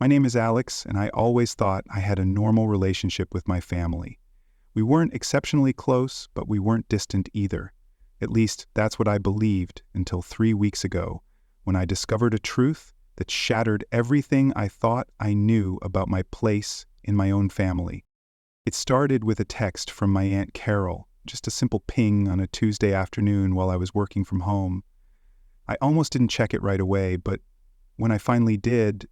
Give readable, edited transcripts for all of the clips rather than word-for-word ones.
My name is Alex, and I always thought I had a normal relationship with my family. We weren't exceptionally close, but we weren't distant either. At least, that's what I believed until 3 weeks ago, when I discovered a truth that shattered everything I thought I knew about my place in my own family. It started with a text from my Aunt Carol, just a simple ping on a Tuesday afternoon while I was working from home. I almost didn't check it right away, but when I finally did,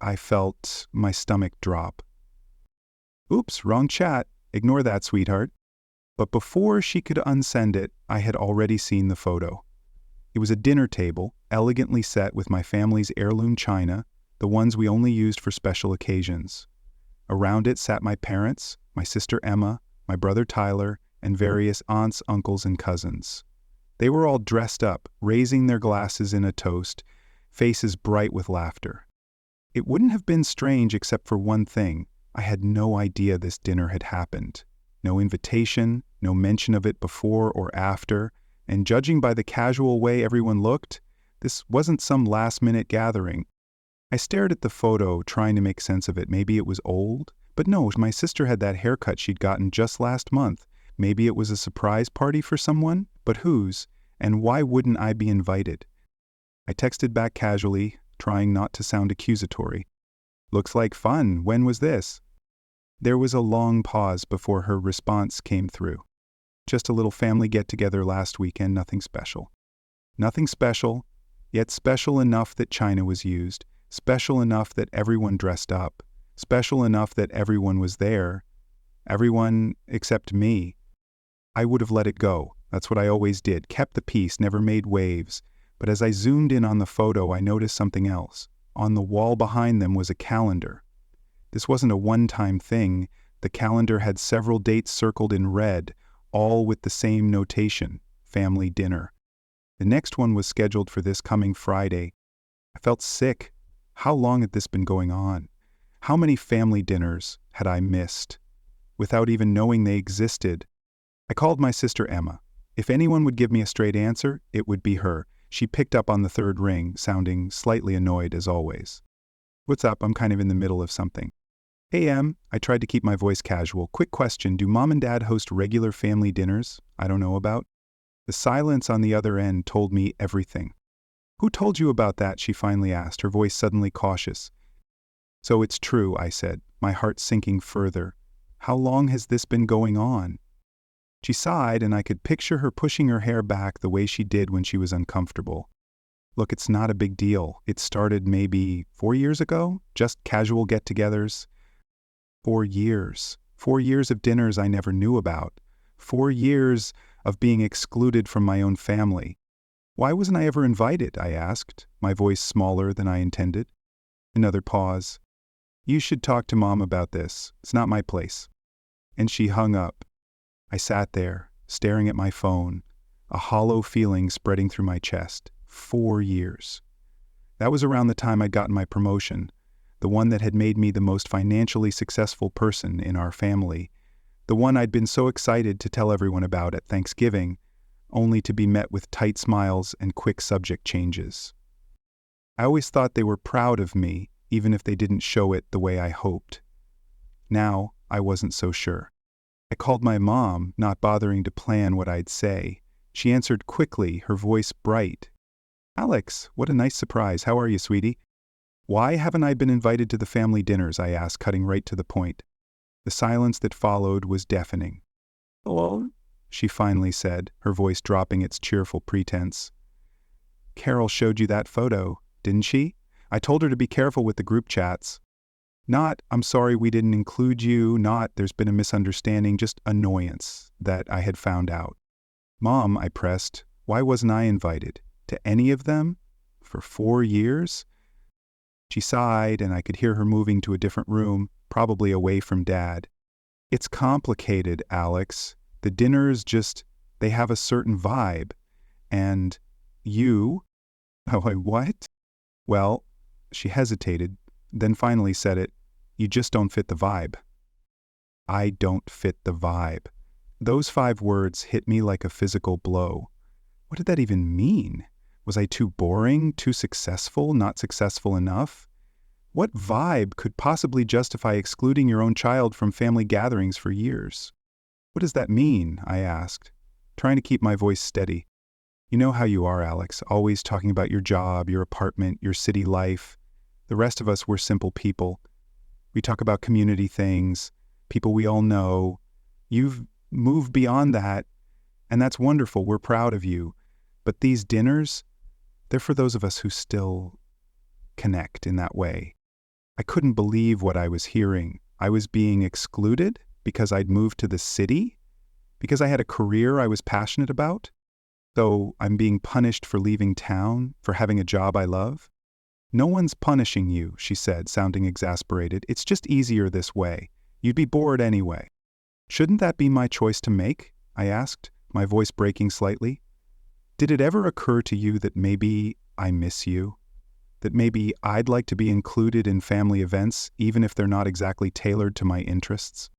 I felt my stomach drop. Oops, wrong chat. Ignore that, sweetheart. But before she could unsend it, I had already seen the photo. It was a dinner table, elegantly set with my family's heirloom china, the ones we only used for special occasions. Around it sat my parents, my sister Emma, my brother Tyler, and various aunts, uncles, and cousins. They were all dressed up, raising their glasses in a toast, faces bright with laughter. It wouldn't have been strange except for one thing. I had no idea this dinner had happened. No invitation, no mention of it before or after, and judging by the casual way everyone looked, this wasn't some last-minute gathering. I stared at the photo, trying to make sense of it. Maybe it was old? But no, my sister had that haircut she'd gotten just last month. Maybe it was a surprise party for someone? But whose? And why wouldn't I be invited? I texted back casually, trying not to sound accusatory. Looks like fun. When was this? There was a long pause before her response came through. Just a little family get-together last weekend, nothing special. Nothing special, yet special enough that china was used, special enough that everyone dressed up, special enough that everyone was there. Everyone except me. I would have let it go. That's what I always did, kept the peace, never made waves. But as I zoomed in on the photo, I noticed something else. On the wall behind them was a calendar. This wasn't a one-time thing. The calendar had several dates circled in red, all with the same notation, family dinner. The next one was scheduled for this coming Friday. I felt sick. How long had this been going on? How many family dinners had I missed? Without even knowing they existed. I called my sister Emma. If anyone would give me a straight answer, it would be her. She picked up on the third ring, sounding slightly annoyed as always. What's up? I'm kind of in the middle of something. Hey, Em. I tried to keep my voice casual. Quick question, do Mom and Dad host regular family dinners I don't know about? The silence on the other end told me everything. Who told you about that? She finally asked, her voice suddenly cautious. So it's true, I said, my heart sinking further. How long has this been going on? She sighed, and I could picture her pushing her hair back the way she did when she was uncomfortable. Look, it's not a big deal. It started maybe 4 years ago, just casual get-togethers. 4 years. 4 years of dinners I never knew about. 4 years of being excluded from my own family. Why wasn't I ever invited? I asked, my voice smaller than I intended. Another pause. You should talk to Mom about this. It's not my place. And she hung up. I sat there, staring at my phone, a hollow feeling spreading through my chest. 4 years. That was around the time I'd gotten my promotion, the one that had made me the most financially successful person in our family, the one I'd been so excited to tell everyone about at Thanksgiving, only to be met with tight smiles and quick subject changes. I always thought they were proud of me, even if they didn't show it the way I hoped. Now, I wasn't so sure. I called my mom, not bothering to plan what I'd say. She answered quickly, her voice bright. Alex, what a nice surprise. How are you, sweetie? Why haven't I been invited to the family dinners? I asked, cutting right to the point. The silence that followed was deafening. Hello? She finally said, her voice dropping its cheerful pretense. Carol showed you that photo, didn't she? I told her to be careful with the group chats. Not, I'm sorry we didn't include you, not, there's been a misunderstanding, just annoyance that I had found out. Mom, I pressed, why wasn't I invited? To any of them? For 4 years? She sighed, and I could hear her moving to a different room, probably away from Dad. It's complicated, Alex. The dinners just, they have a certain vibe. And you? Oh, what? Well, she hesitated, then finally said it, you just don't fit the vibe. I don't fit the vibe. Those 5 words hit me like a physical blow. What did that even mean? Was I too boring, too successful, not successful enough? What vibe could possibly justify excluding your own child from family gatherings for years? What does that mean? I asked, trying to keep my voice steady. You know how you are, Alex, always talking about your job, your apartment, your city life. The rest of us, we're simple people. We talk about community things, people we all know. You've moved beyond that, and that's wonderful. We're proud of you. But these dinners, they're for those of us who still connect in that way. I couldn't believe what I was hearing. I was being excluded because I'd moved to the city? Because I had a career I was passionate about? So I'm being punished for leaving town, for having a job I love? No one's punishing you, she said, sounding exasperated. It's just easier this way. You'd be bored anyway. Shouldn't that be my choice to make? I asked, my voice breaking slightly. Did it ever occur to you that maybe I miss you? That maybe I'd like to be included in family events, even if they're not exactly tailored to my interests?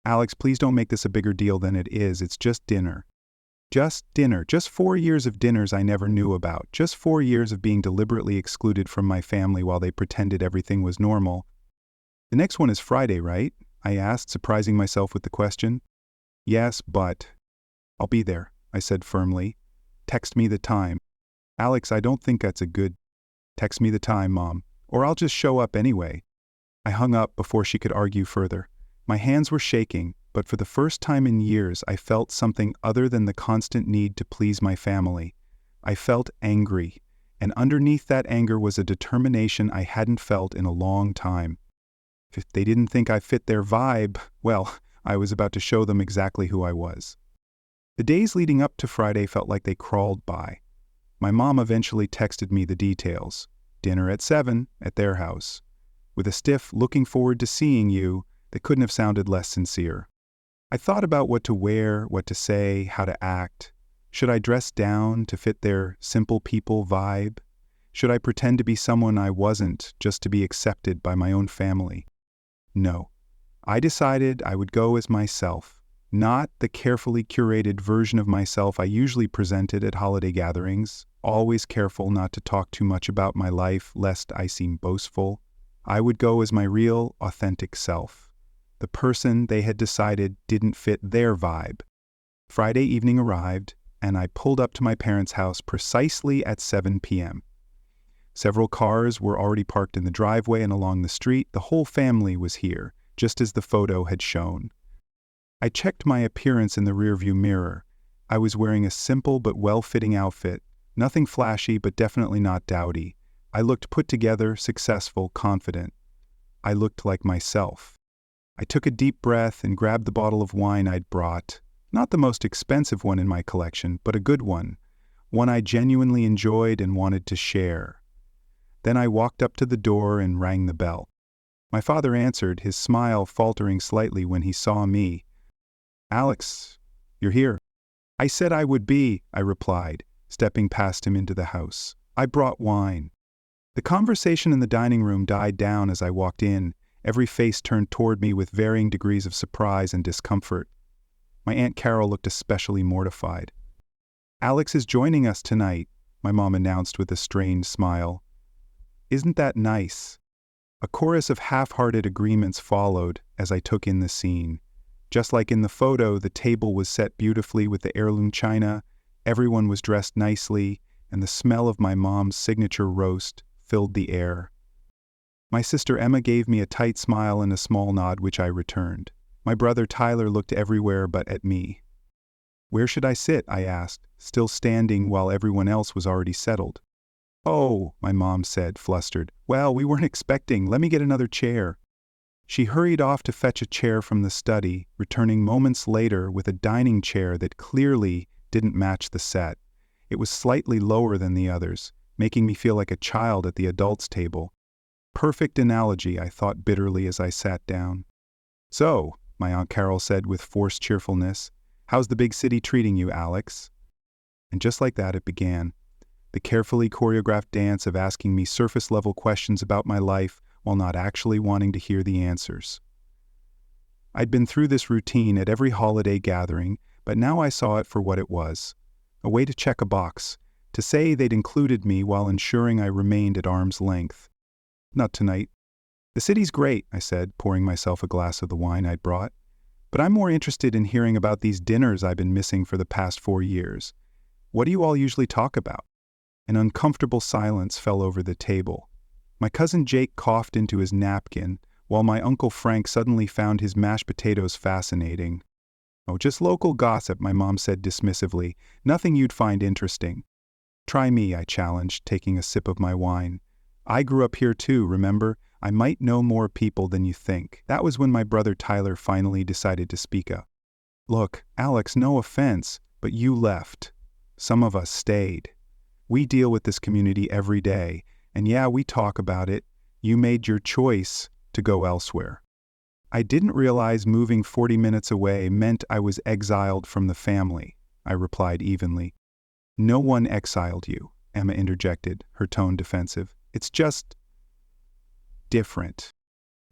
Alex, please don't make this a bigger deal than it is. It's just dinner. Just dinner. Just 4 years of dinners I never knew about. Just 4 years of being deliberately excluded from my family while they pretended everything was normal. The next one is Friday, right? I asked, surprising myself with the question. Yes, but... I'll be there, I said firmly. Text me the time. Alex, I don't think that's a good... Text me the time, Mom, or I'll just show up anyway. I hung up before she could argue further. My hands were shaking, but for the first time in years I felt something other than the constant need to please my family. I felt angry, and underneath that anger was a determination I hadn't felt in a long time. If they didn't think I fit their vibe, well, I was about to show them exactly who I was. The days leading up to Friday felt like they crawled by. My mom eventually texted me the details. Dinner at 7 at their house. With a stiff "looking forward to seeing you" that couldn't have sounded less sincere. I thought about what to wear, what to say, how to act. Should I dress down to fit their simple people vibe? Should I pretend to be someone I wasn't just to be accepted by my own family? No. I decided I would go as myself, not the carefully curated version of myself I usually presented at holiday gatherings, always careful not to talk too much about my life lest I seem boastful. I would go as my real, authentic self. The person they had decided didn't fit their vibe. Friday evening arrived, and I pulled up to my parents' house precisely at 7 p.m. Several cars were already parked in the driveway and along the street. The whole family was here, just as the photo had shown. I checked my appearance in the rearview mirror. I was wearing a simple but well-fitting outfit, nothing flashy but definitely not dowdy. I looked put together, successful, confident. I looked like myself. I took a deep breath and grabbed the bottle of wine I'd brought. Not the most expensive one in my collection, but a good one I genuinely enjoyed and wanted to share. Then I walked up to the door and rang the bell. My father answered, his smile faltering slightly when he saw me. Alex, you're here. I said I would be, I replied, stepping past him into the house. I brought wine. The conversation in the dining room died down as I walked in. Every face turned toward me with varying degrees of surprise and discomfort. My Aunt Carol looked especially mortified. Alex is joining us tonight, my mom announced with a strained smile. Isn't that nice? A chorus of half-hearted agreements followed as I took in the scene. Just like in the photo, the table was set beautifully with the heirloom china, everyone was dressed nicely, and the smell of my mom's signature roast filled the air. My sister Emma gave me a tight smile and a small nod, which I returned. My brother Tyler looked everywhere but at me. Where should I sit? I asked, still standing while everyone else was already settled. Oh, my mom said, flustered. Well, we weren't expecting. Let me get another chair. She hurried off to fetch a chair from the study, returning moments later with a dining chair that clearly didn't match the set. It was slightly lower than the others, making me feel like a child at the adults' table. Perfect analogy, I thought bitterly as I sat down. So, my Aunt Carol said with forced cheerfulness, how's the big city treating you, Alex? And just like that it began. The carefully choreographed dance of asking me surface-level questions about my life while not actually wanting to hear the answers. I'd been through this routine at every holiday gathering, but now I saw it for what it was. A way to check a box, to say they'd included me while ensuring I remained at arm's length. Not tonight. The city's great, I said, pouring myself a glass of the wine I'd brought. But I'm more interested in hearing about these dinners I've been missing for the past 4 years. What do you all usually talk about? An uncomfortable silence fell over the table. My cousin Jake coughed into his napkin, while my Uncle Frank suddenly found his mashed potatoes fascinating. Oh, just local gossip, my mom said dismissively. Nothing you'd find interesting. Try me, I challenged, taking a sip of my wine. I grew up here too, remember? I might know more people than you think. That was when my brother Tyler finally decided to speak up. Look, Alex, no offense, but you left. Some of us stayed. We deal with this community every day, and yeah, we talk about it. You made your choice to go elsewhere. I didn't realize moving 40 minutes away meant I was exiled from the family, I replied evenly. No one exiled you, Emma interjected, her tone defensive. It's just different.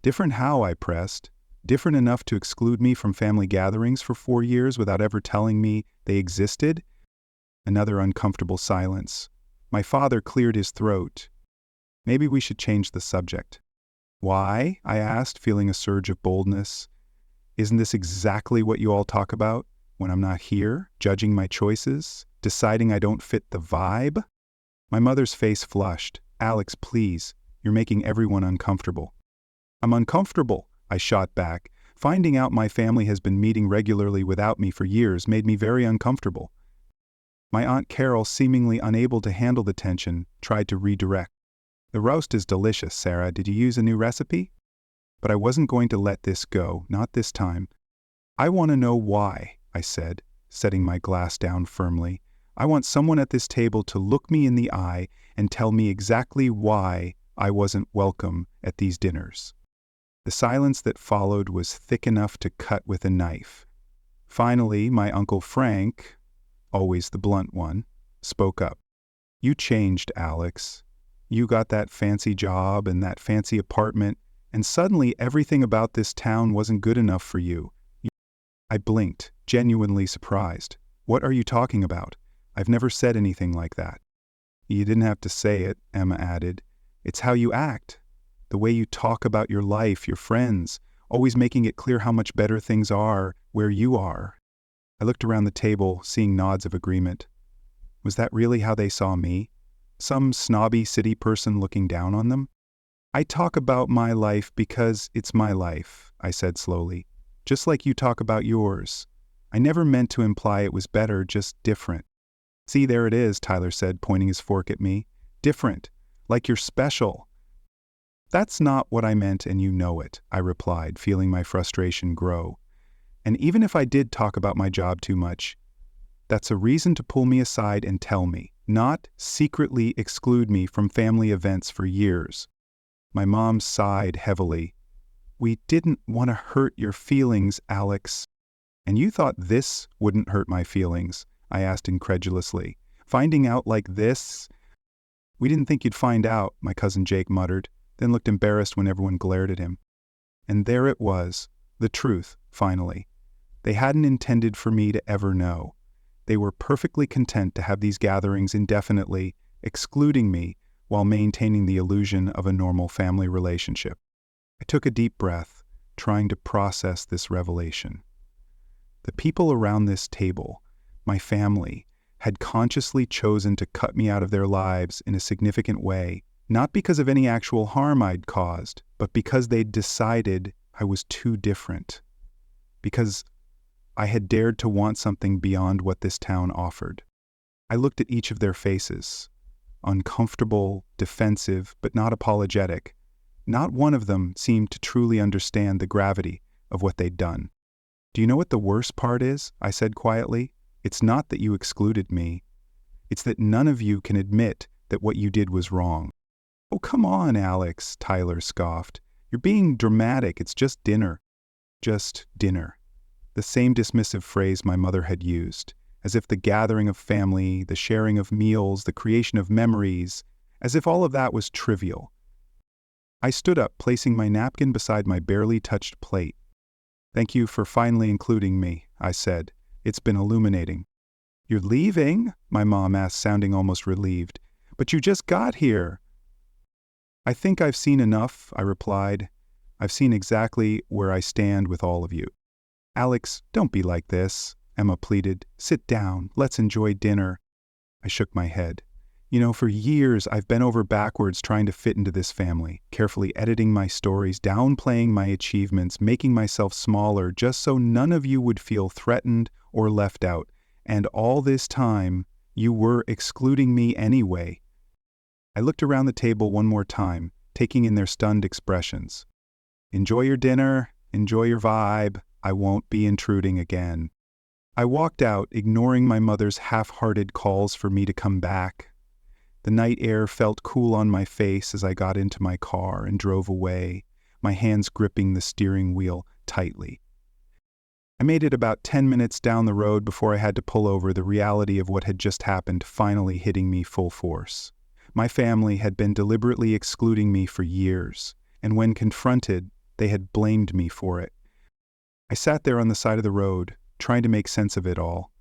Different how, I pressed. Different enough to exclude me from family gatherings for 4 years without ever telling me they existed? Another uncomfortable silence. My father cleared his throat. Maybe we should change the subject. Why? I asked, feeling a surge of boldness. Isn't this exactly what you all talk about when I'm not here, judging my choices, deciding I don't fit the vibe? My mother's face flushed. Alex, please, you're making everyone uncomfortable. I'm uncomfortable, I shot back. Finding out my family has been meeting regularly without me for years made me very uncomfortable. My Aunt Carol, seemingly unable to handle the tension, tried to redirect. The roast is delicious, Sarah. Did you use a new recipe? But I wasn't going to let this go, not this time. I want to know why, I said, setting my glass down firmly. I want someone at this table to look me in the eye and tell me exactly why I wasn't welcome at these dinners. The silence that followed was thick enough to cut with a knife. Finally, my Uncle Frank, always the blunt one, spoke up. You changed, Alex. You got that fancy job and that fancy apartment, and suddenly everything about this town wasn't good enough for you. I blinked, genuinely surprised. What are you talking about? I've never said anything like that. You didn't have to say it, Emma added. It's how you act. The way you talk about your life, your friends, always making it clear how much better things are where you are. I looked around the table, seeing nods of agreement. Was that really how they saw me? Some snobby city person looking down on them? I talk about my life because it's my life, I said slowly, just like you talk about yours. I never meant to imply it was better, just different. See, there it is, Tyler said, pointing his fork at me. Different, like you're special. That's not what I meant, and you know it, I replied, feeling my frustration grow. And even if I did talk about my job too much, that's a reason to pull me aside and tell me, not secretly exclude me from family events for years. My mom sighed heavily. We didn't want to hurt your feelings, Alex. And you thought this wouldn't hurt my feelings? I asked incredulously. Finding out like this? We didn't think you'd find out, my cousin Jake muttered, then looked embarrassed when everyone glared at him. And there it was, the truth, finally. They hadn't intended for me to ever know. They were perfectly content to have these gatherings indefinitely, excluding me while maintaining the illusion of a normal family relationship. I took a deep breath, trying to process this revelation. The people around this table, my family, had consciously chosen to cut me out of their lives in a significant way, not because of any actual harm I'd caused, but because they'd decided I was too different. Because I had dared to want something beyond what this town offered. I looked at each of their faces, uncomfortable, defensive, but not apologetic. Not one of them seemed to truly understand the gravity of what they'd done. Do you know what the worst part is? I said quietly. It's not that you excluded me. It's that none of you can admit that what you did was wrong. Oh, come on, Alex, Tyler scoffed. You're being dramatic. It's just dinner. Just dinner. The same dismissive phrase my mother had used, as if the gathering of family, the sharing of meals, the creation of memories, as if all of that was trivial. I stood up, placing my napkin beside my barely touched plate. Thank you for finally including me, I said. It's been illuminating. You're leaving? My mom asked, sounding almost relieved. But you just got here. "I think I've seen enough," I replied. "I've seen exactly where I stand with all of you." "Alex, don't be like this," Emma pleaded. "Sit down, let's enjoy dinner." I shook my head. For years I've bent over backwards trying to fit into this family, carefully editing my stories, downplaying my achievements, making myself smaller just so none of you would feel threatened or left out. And all this time, you were excluding me anyway. I looked around the table one more time, taking in their stunned expressions. "Enjoy your dinner, enjoy your vibe, I won't be intruding again." I walked out, ignoring my mother's half-hearted calls for me to come back. The night air felt cool on my face as I got into my car and drove away, my hands gripping the steering wheel tightly. I made it about 10 minutes down the road before I had to pull over, the reality of what had just happened finally hitting me full force. My family had been deliberately excluding me for years, and when confronted, they had blamed me for it. I sat there on the side of the road, trying to make sense of it all.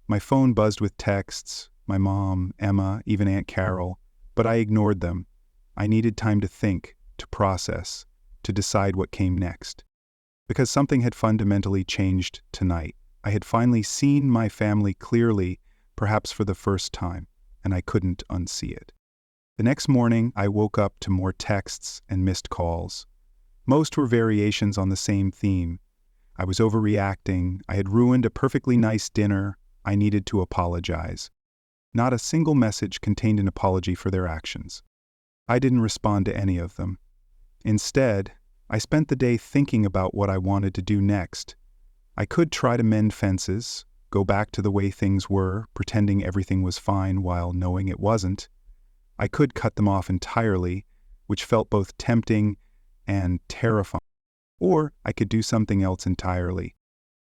My phone buzzed with texts, my mom, Emma, even Aunt Carol, but I ignored them. I needed time to think, to process, to decide what came next. Because something had fundamentally changed tonight. I had finally seen my family clearly, perhaps for the first time, and I couldn't unsee it. The next morning, I woke up to more texts and missed calls. Most were variations on the same theme. I was overreacting, I had ruined a perfectly nice dinner, I needed to apologize. Not a single message contained an apology for their actions. I didn't respond to any of them. Instead, I spent the day thinking about what I wanted to do next. I could try to mend fences, go back to the way things were, pretending everything was fine while knowing it wasn't. I could cut them off entirely, which felt both tempting and terrifying. Or I could do something else entirely.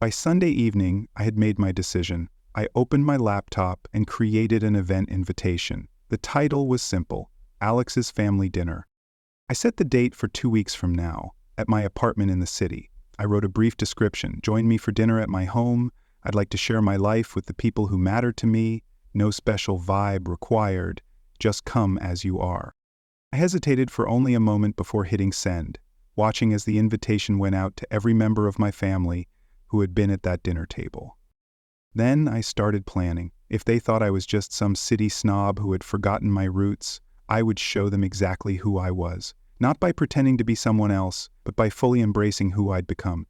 By Sunday evening, I had made my decision. I opened my laptop and created an event invitation. The title was simple: Alex's Family Dinner. I set the date for 2 weeks from now, at my apartment in the city. I wrote a brief description: join me for dinner at my home. I'd like to share my life with the people who matter to me. No special vibe required. Just come as you are. I hesitated for only a moment before hitting send, watching as the invitation went out to every member of my family who had been at that dinner table. Then I started planning. If they thought I was just some city snob who had forgotten my roots, I would show them exactly who I was, not by pretending to be someone else, but by fully embracing who I'd become.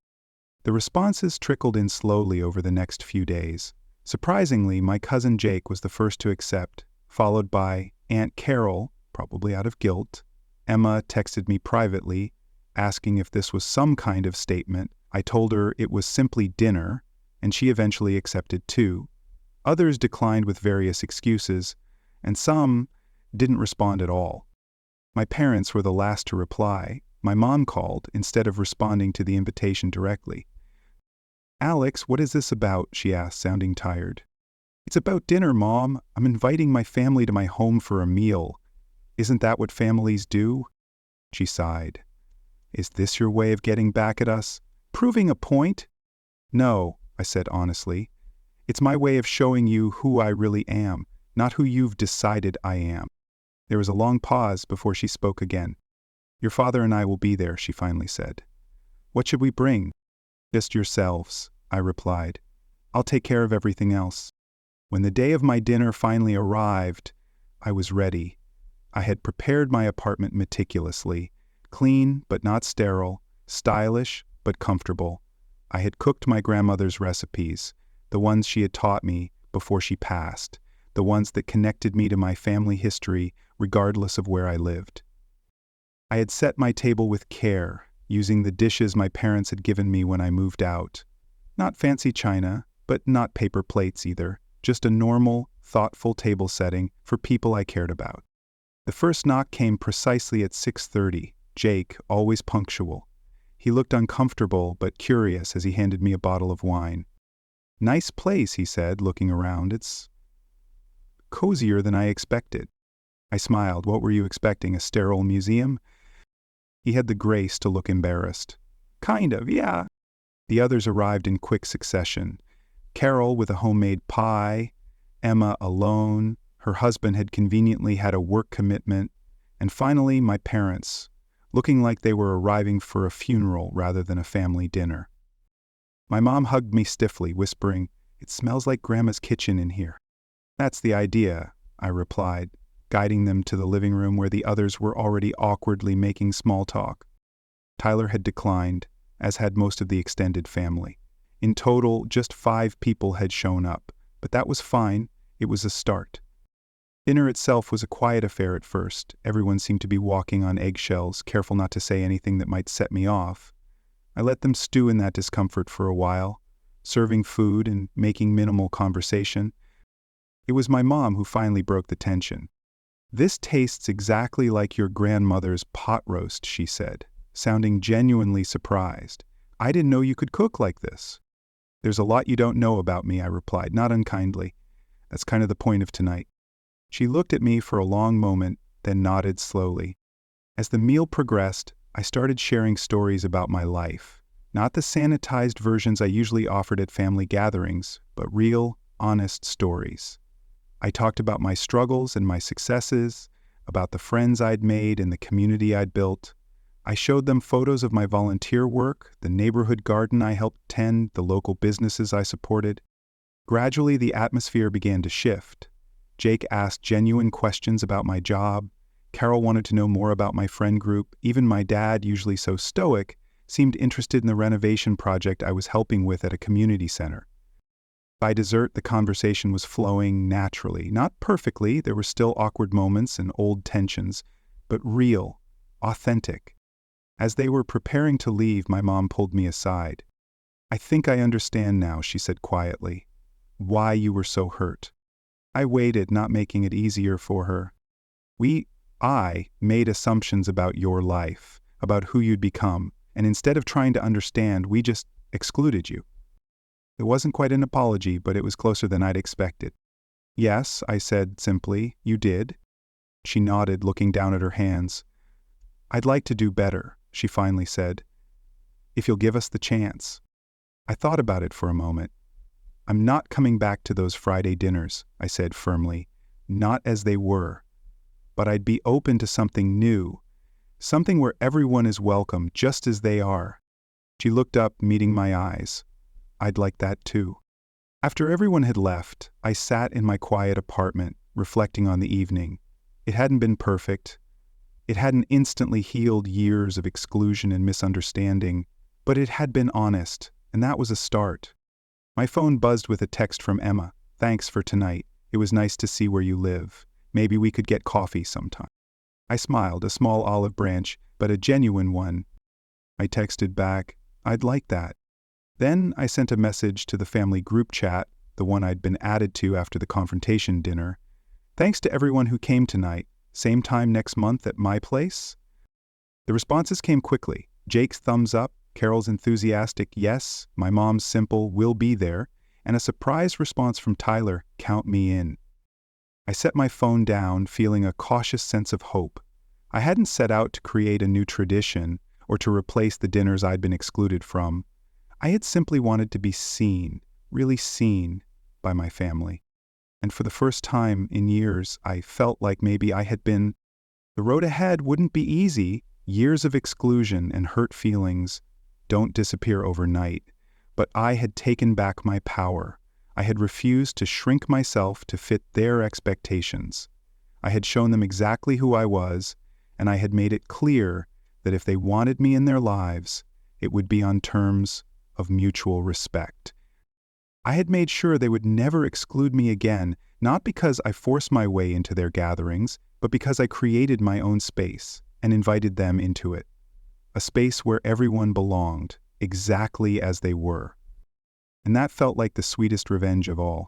The responses trickled in slowly over the next few days. Surprisingly, my cousin Jake was the first to accept, followed by Aunt Carol, probably out of guilt. Emma texted me privately, asking if this was some kind of statement. I told her it was simply dinner, and she eventually accepted too. Others declined with various excuses, and some didn't respond at all. My parents were the last to reply. My mom called instead of responding to the invitation directly. "Alex, what is this about?" she asked, sounding tired. "It's about dinner, Mom. I'm inviting my family to my home for a meal. Isn't that what families do?" She sighed. "Is this your way of getting back at us? Proving a point?" "No," I said honestly. "It's my way of showing you who I really am, not who you've decided I am." There was a long pause before she spoke again. "Your father and I will be there," she finally said. "What should we bring?" "Just yourselves," I replied. "I'll take care of everything else." When the day of my dinner finally arrived, I was ready. I had prepared my apartment meticulously, clean but not sterile, stylish but comfortable. I had cooked my grandmother's recipes, the ones she had taught me before she passed, the ones that connected me to my family history regardless of where I lived. I had set my table with care, using the dishes my parents had given me when I moved out. Not fancy china, but not paper plates either, just a normal, thoughtful table setting for people I cared about. The first knock came precisely at 6:30, Jake, always punctual. He looked uncomfortable but curious as he handed me a bottle of wine. "Nice place," he said, looking around. "It's cozier than I expected." I smiled. "What were you expecting, a sterile museum?" He had the grace to look embarrassed. "Kind of, yeah." The others arrived in quick succession. Carol with a homemade pie, Emma alone. Her husband had conveniently had a work commitment. And finally, my parents, looking like they were arriving for a funeral rather than a family dinner. My mom hugged me stiffly, whispering, "It smells like Grandma's kitchen in here." "That's the idea," I replied, guiding them to the living room where the others were already awkwardly making small talk. Tyler had declined, as had most of the extended family. In total, just 5 people had shown up, but that was fine. It was a start. Dinner itself was a quiet affair at first. Everyone seemed to be walking on eggshells, careful not to say anything that might set me off. I let them stew in that discomfort for a while, serving food and making minimal conversation. It was my mom who finally broke the tension. "This tastes exactly like your grandmother's pot roast," she said, sounding genuinely surprised. "I didn't know you could cook like this." "There's a lot you don't know about me," I replied, not unkindly. "That's kind of the point of tonight." She looked at me for a long moment, then nodded slowly. As the meal progressed, I started sharing stories about my life. Not the sanitized versions I usually offered at family gatherings, but real, honest stories. I talked about my struggles and my successes, about the friends I'd made and the community I'd built. I showed them photos of my volunteer work, the neighborhood garden I helped tend, the local businesses I supported. Gradually, the atmosphere began to shift. Jake asked genuine questions about my job. Carol wanted to know more about my friend group. Even my dad, usually so stoic, seemed interested in the renovation project I was helping with at a community center. By dessert, the conversation was flowing naturally. Not perfectly, there were still awkward moments and old tensions, but real, authentic. As they were preparing to leave, my mom pulled me aside. "I think I understand now," she said quietly, "why you were so hurt." I waited, not making it easier for her. I made assumptions about your life, about who you'd become, and instead of trying to understand, we just excluded you." It wasn't quite an apology, but it was closer than I'd expected. "Yes," I said simply, "you did." She nodded, looking down at her hands. "I'd like to do better," she finally said, "if you'll give us the chance." I thought about it for a moment. "I'm not coming back to those Friday dinners," I said firmly, "not as they were. But I'd be open to something new, something where everyone is welcome just as they are." She looked up, meeting my eyes. "I'd like that too." After everyone had left, I sat in my quiet apartment, reflecting on the evening. It hadn't been perfect. It hadn't instantly healed years of exclusion and misunderstanding, but it had been honest, and that was a start. My phone buzzed with a text from Emma. "Thanks for tonight. It was nice to see where you live. Maybe we could get coffee sometime." I smiled, a small olive branch, but a genuine one. I texted back, "I'd like that." Then I sent a message to the family group chat, the one I'd been added to after the confrontation dinner. "Thanks to everyone who came tonight. Same time next month at my place?" The responses came quickly. Jake's thumbs up, Carol's enthusiastic yes, my mom's simple "we'll be there," and a surprise response from Tyler, "count me in." I set my phone down, feeling a cautious sense of hope. I hadn't set out to create a new tradition or to replace the dinners I'd been excluded from. I had simply wanted to be seen, really seen, by my family. And for the first time in years, I felt like maybe I had been. The road ahead wouldn't be easy. Years of exclusion and hurt feelings don't disappear overnight. But I had taken back my power. I had refused to shrink myself to fit their expectations. I had shown them exactly who I was, and I had made it clear that if they wanted me in their lives, it would be on terms of mutual respect. I had made sure they would never exclude me again, not because I forced my way into their gatherings, but because I created my own space and invited them into it. A space where everyone belonged, exactly as they were. And that felt like the sweetest revenge of all.